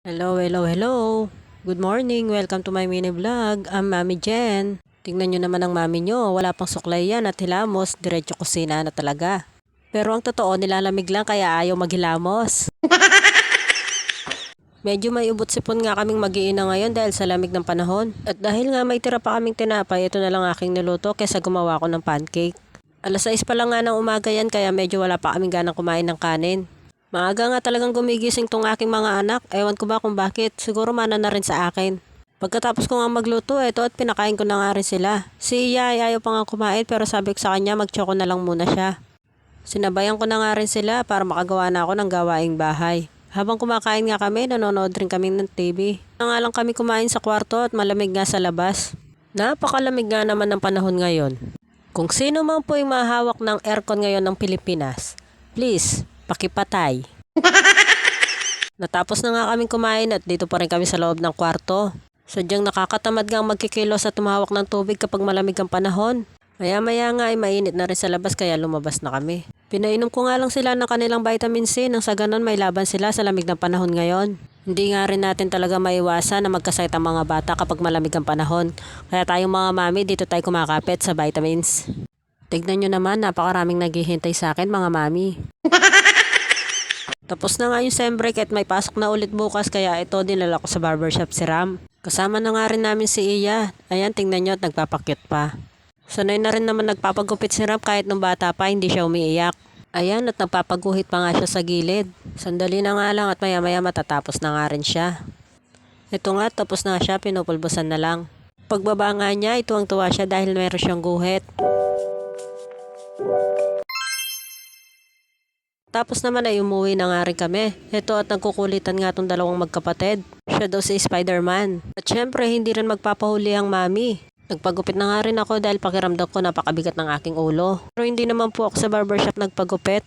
Hello, hello, hello. Good morning. Welcome to my mini vlog. I'm Mami Jen. Tingnan nyo naman ang mami nyo. Wala pang suklay yan at hilamos. Diretso kusina na talaga. Pero ang totoo, nilalamig lang kaya ayaw maghilamos. Medyo may ubot sipon nga kaming mag-iina ngayon dahil sa lamig ng panahon. At dahil nga may tira pa kaming tinapay, ito na lang aking niluto kaysa gumawa ko ng pancake. Alas 6 pa lang nga ng umaga yan kaya medyo wala pa kaming ganang kumain ng kanin. Maaga nga talagang gumigising tong aking mga anak. Ewan ko ba kung bakit. Siguro mana na rin sa akin. Pagkatapos ko nga magluto, eto at pinakain ko na nga rin sila. Si Iya ay ayaw pa nga kumain pero sabi ko sa kanya magtsoko na lang muna siya. Sinabayan ko na nga rin sila para makagawa na ako ng gawaing bahay. Habang kumakain nga kami, nanonood rin kami ng TV. Na nga lang kami kumain sa kwarto at malamig nga sa labas. Napakalamig nga naman ng panahon ngayon. Kung sino man po yung mahawak ng aircon ngayon ng Pilipinas, please, pakipatay. Natapos na nga kaming kumain at dito pa rin kami sa loob ng kwarto. Sadyang nakakatamad nga magkikilos at tumahawak ng tubig kapag malamig ang panahon. Maya-maya nga ay mainit na rin sa labas kaya lumabas na kami. Pinainom ko nga lang sila ng kanilang vitamin C nang sa ganon may laban sila sa lamig ng panahon ngayon. Hindi nga rin natin talaga maiwasan na magkasakit ang mga bata kapag malamig ang panahon. Kaya tayong mga mami dito tayo kumakapit sa vitamins. Tignan nyo naman, napakaraming naghihintay sa akin mga mami. Tapos na nga yung sem break at may pasok na ulit bukas kaya ito dinala ko sa barbershop si Ram. Kasama na nga rin namin si Iya. Ayan, tingnan nyo at nagpapakyut pa. Sanay na rin naman nagpapagupit si Ram kahit nung bata pa hindi siya umiiyak. Ayan, at nagpapaguhit pa nga siya sa gilid. Sandali na nga lang at maya maya matatapos na nga rin siya. Ito nga, tapos na siya, pinupulbusan na lang. Pagbaba nga niya, ituwang-tuwa siya dahil meron siyang guhit. Tapos naman ay umuwi na nga rin kami. Ito at nagkukulitan nga tong dalawang magkapatid. Siya daw si Spider-Man. At syempre hindi rin magpapahuli ang mami. Nagpagupit na nga rin ako dahil pakiramdam ko napakabigat ng aking ulo. Pero hindi naman po ako sa barbershop nagpagupit.